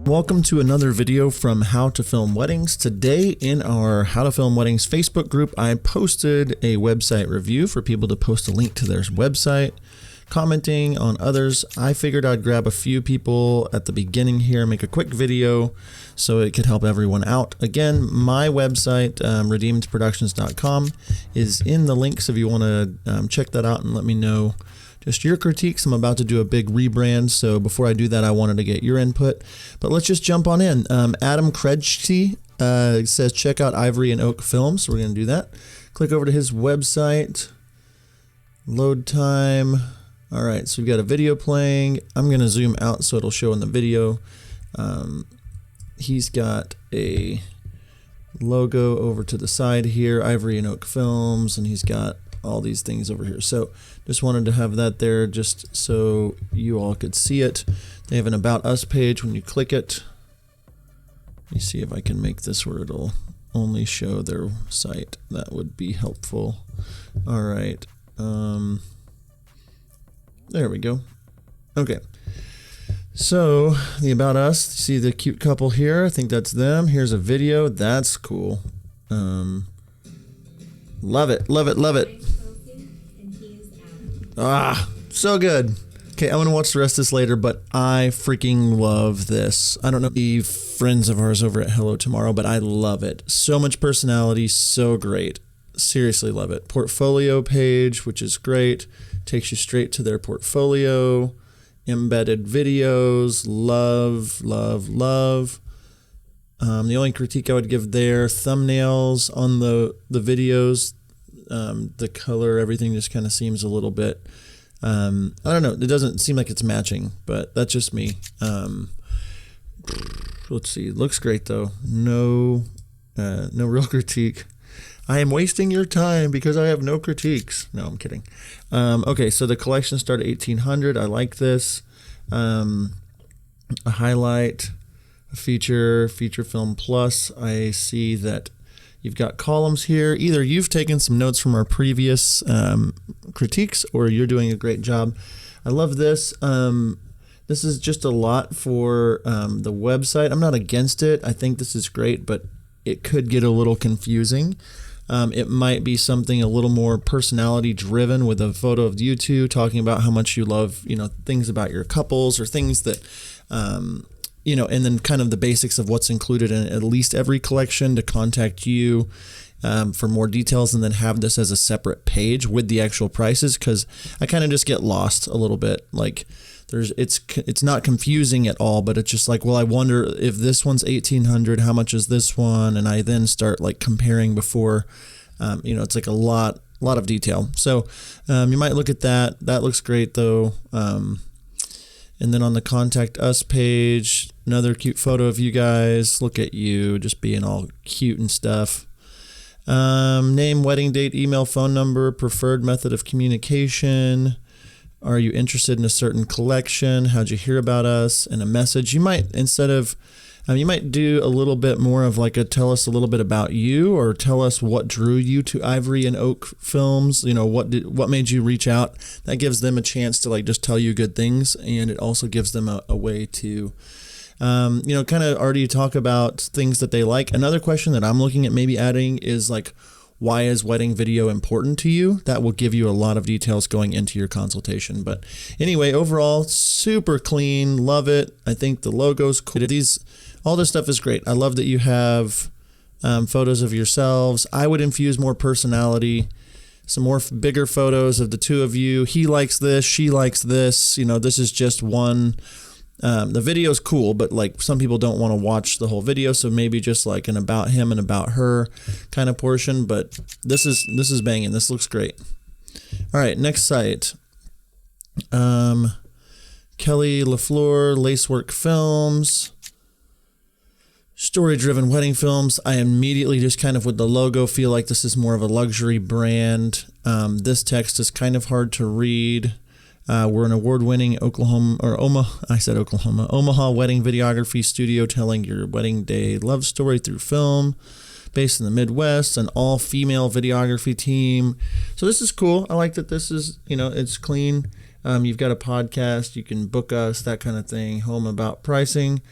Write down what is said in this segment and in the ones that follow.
Welcome to another video from How to Film Weddings. Today in our How to Film Weddings Facebook group, I posted a website review for people to post a link to their website, commenting on others. I figured I'd grab a few people at the beginning here, make a quick video so it could help everyone out. Again, my website, redeemedproductions.com, is in the links if you want to check that out and let me know just your critiques. I'm about to do a big rebrand, so before I do that, I wanted to get your input. But let's just jump on in. Adam Kredge says, check out Ivory Oak Film, so we're going to do that. Click over to his website. Load time. All right, so we've got a video playing. I'm going to zoom out so it'll show in the video. He's got a logo over to the side here, Ivory Oak Films, and he's got all these things over here. So just wanted to have that there just so you all could see it. They have an About Us page when you click it. Let me see if I can make this where it'll only show their site. That would be helpful. All right. There we go. Okay. So the About Us, see the cute couple here? I think that's them. Here's a video. That's cool. Love it, love it, love it. Ah, so good. Okay, I'm going to watch the rest of this later, but I freaking love this. I don't know the friends of ours over at Hello Tomorrow, but I love it. So much personality, so great. Seriously love it. Portfolio page, which is great. Takes you straight to their portfolio. Embedded videos, love, love, love. The only critique I would give there, thumbnails on the videos, the color, everything just kind of seems a little bit, I don't know, it doesn't seem like it's matching, but that's just me. Let's see, it looks great though. No real critique. I am wasting your time because I have no critiques. No, I'm kidding. Okay, so the collection started 1800. I like this. A highlight, a feature film plus. I see that you've got columns here. Either you've taken some notes from our previous critiques or you're doing a great job. I love this. This is just a lot for the website. I'm not against it. I think this is great, but it could get a little confusing. It might be something a little more personality driven with a photo of you two talking about how much you love, things about your couples or things that, and then kind of the basics of what's included in at least every collection to contact you for more details, and then have this as a separate page with the actual prices, because I kind of just get lost a little bit. Like it's not confusing at all, but it's just like, well, I wonder if this one's 1800, how much is this one? And I then start like comparing before, it's like a lot of detail. So you might look at that. That looks great though. And then on the Contact Us page, another cute photo of you guys. Look at you just being all cute and stuff. Name, wedding date, email, phone number, preferred method of communication. Are you interested in a certain collection? How'd you hear about us? And a message. You might, instead of, you might do a little bit more of like tell us a little bit about you, or tell us what drew you to Ivory and Oak Films. What made you reach out? That gives them a chance to like just tell you good things, and it also gives them a way to, kind of already talk about things that they like. Another question that I'm looking at maybe adding is like, why is wedding video important to you? That will give you a lot of details going into your consultation. But anyway, overall, super clean. Love it. I think the logo's cool. All this stuff is great. I love that you have photos of yourselves. I would infuse more personality, some more bigger photos of the two of you. He likes this. She likes this. This is just one. The video's cool, but like some people don't want to watch the whole video, so maybe just like an about him and about her kind of portion. But this is banging. This looks great. All right, next site. Kelly Lafleur, Lacework Films, story-driven wedding films. I immediately just kind of with the logo feel like this is more of a luxury brand. This text is kind of hard to read. We're an award-winning Omaha wedding videography studio telling your wedding day love story through film, based in the Midwest, an all-female videography team. So this is cool. I like that this is, it's clean. You've got a podcast, you can book us, that kind of thing. Home about pricing.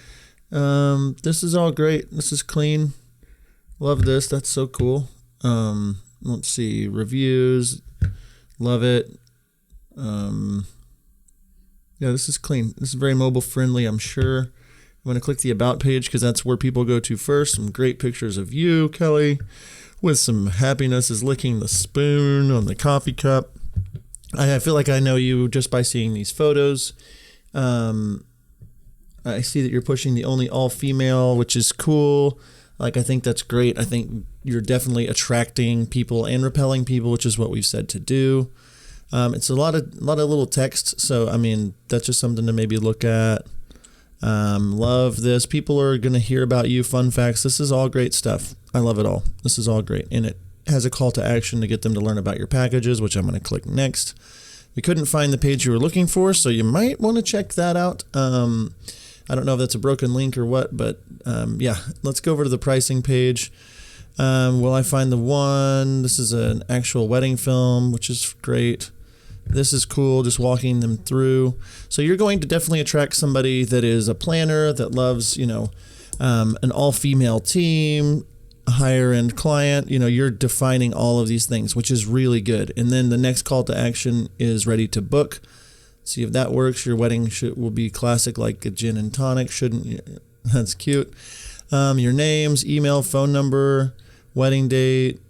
This is all great. This is clean. Love this. That's so cool. Let's see. Reviews. Love it. Yeah, this is clean. This is very mobile friendly, I'm sure. I'm going to click the About page because that's where people go to first. Some great pictures of you, Kelly, with some happiness is licking the spoon on the coffee cup. I feel like I know you just by seeing these photos. I see that you're pushing the only all-female, which is cool. Like, I think that's great. I think you're definitely attracting people and repelling people, which is what we've said to do. It's a lot of little text, so I mean that's just something to maybe look at. Love this. People are gonna hear about you. Fun facts. This is all great stuff. I love it all. This is all great, and it has a call to action to get them to learn about your packages, which I'm gonna click next. We couldn't find the page you were looking for, so you might want to check that out. I don't know if that's a broken link or what, but yeah, let's go over to the pricing page. Will I find the one? This is an actual wedding film, which is great. This is cool, just walking them through. So you're going to definitely attract somebody that is a planner, that loves, an all-female team, a higher-end client. You're defining all of these things, which is really good. And then the next call to action is ready to book. See if that works. Your wedding will be classic, like a gin and tonic, shouldn't you? That's cute. Your names, email, phone number, wedding date.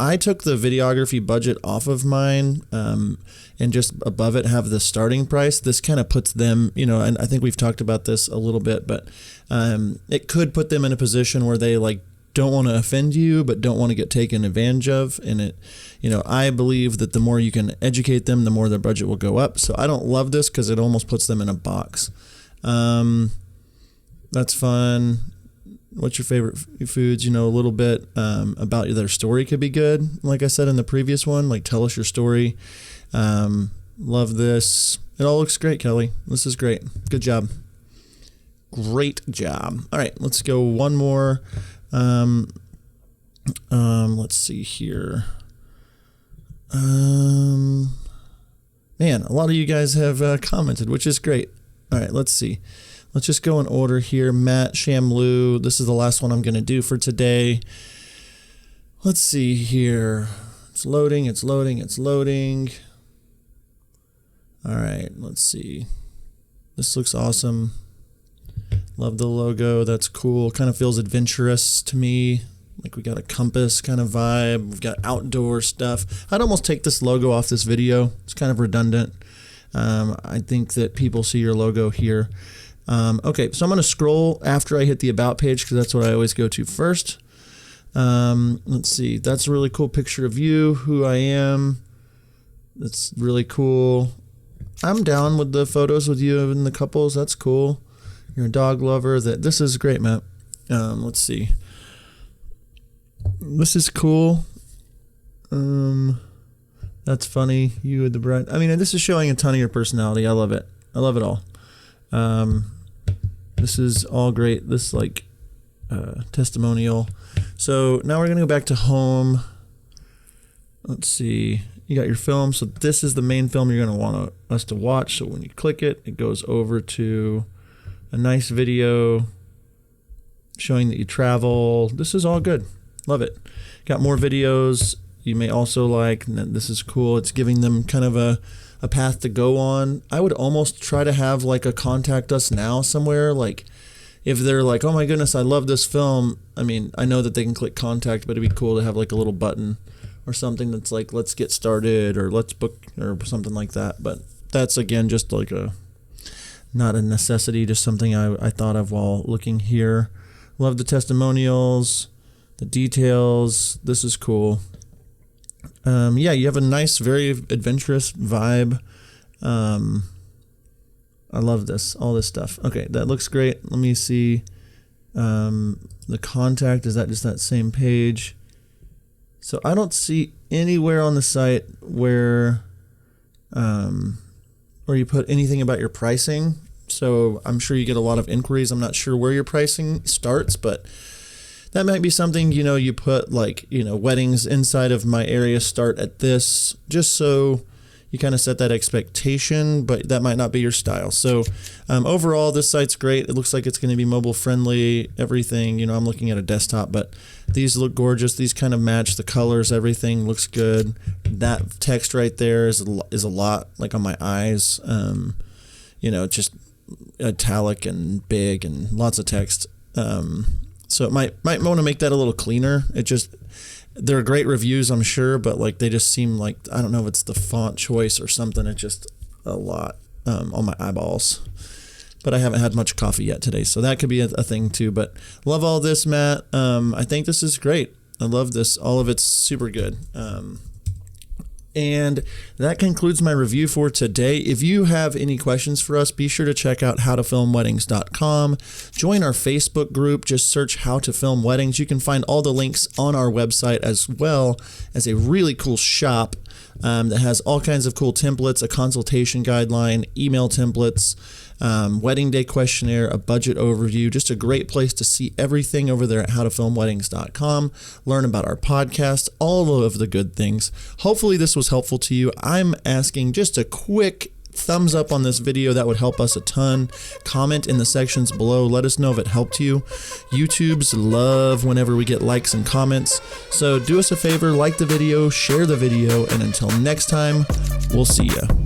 I took the videography budget off of mine, and just above it have the starting price. This kind of puts them, and I think we've talked about this a little bit, but it could put them in a position where they don't want to offend you, but don't want to get taken advantage of. And I believe that the more you can educate them, the more their budget will go up. So I don't love this because it almost puts them in a box. That's fun. What's your favorite foods? A little bit about their story could be good. Like I said in the previous one, tell us your story. Love this. It all looks great, Kelly. This is great. Good job. Great job. All right, let's go one more. Let's see here. Man, a lot of you guys have commented, which is great. All right, let's see. Let's just go in order here. Matt, Sham Lu. This is the last one I'm going to do for today. Let's see here. It's loading. It's loading. It's loading. All right, let's see. This looks awesome. Love the logo. That's cool. Kind of feels adventurous to me. Like we got a compass kind of vibe. We've got outdoor stuff. I'd almost take this logo off this video. It's kind of redundant. I think that people see your logo here. Okay, so I'm going to scroll after I hit the About page because that's what I always go to first. Let's see. That's a really cool picture of you, who I am. That's really cool. I'm down with the photos with you and the couples. That's cool. You're a dog lover. This is great, Matt. Let's see. This is cool. That's funny. You with the bride. I mean, this is showing a ton of your personality. I love it. I love it all. This is all great. This testimonial. So now we're going to go back to home. Let's see. You got your film. So this is the main film you're going to want us to watch. So when you click it, it goes over to a nice video showing that you travel. This is all good. Love it. Got more videos you may also like. This is cool. It's giving them kind of a path to go on. I would almost try to have a contact us now somewhere. If they're like, oh my goodness, I love this film. I mean, I know that they can click contact, but it'd be cool to have a little button or something that's let's get started or let's book or something like that. But that's again just not a necessity, just something I thought of while looking here. Love the testimonials, the details. This is cool. Yeah, you have a nice, very adventurous vibe. I love this, all this stuff. Okay, that looks great. Let me see. The contact, is that just that same page? So I don't see anywhere on the site where you put anything about your pricing. So I'm sure you get a lot of inquiries. I'm not sure where your pricing starts, but that might be something, you put weddings inside of my area start at this, just so, you kind of set that expectation, but that might not be your style. So overall, this site's great. It looks like it's going to be mobile friendly, everything. You know, I'm looking at a desktop, but these look gorgeous. These kind of match the colors. Everything looks good. That text right there is a lot like on my eyes. You know, just italic and big and lots of text. So it might want to make that a little cleaner. They're great reviews, I'm sure, but like they just seem like, I don't know if it's the font choice or something. It's just a lot on my eyeballs. But I haven't had much coffee yet today, so that could be a thing too. But love all this, Matt. I think this is great. I love this. All of it's super good. And that concludes my review for today. If you have any questions for us, be sure to check out howtofilmweddings.com. Join our Facebook group. Just search How to Film Weddings. You can find all the links on our website, as well as a really cool shop that has all kinds of cool templates, a consultation guideline, email templates, wedding day questionnaire, a budget overview. Just a great place to see everything over there at howtofilmweddings.com. Learn about our podcast, all of the good things. Hopefully this was helpful to you. I'm asking just a quick thumbs up on this video. That would help us a ton. Comment in the sections below. Let us know if it helped you. YouTubes love whenever we get likes and comments. So do us a favor, like the video, share the video, and until next time, we'll see ya.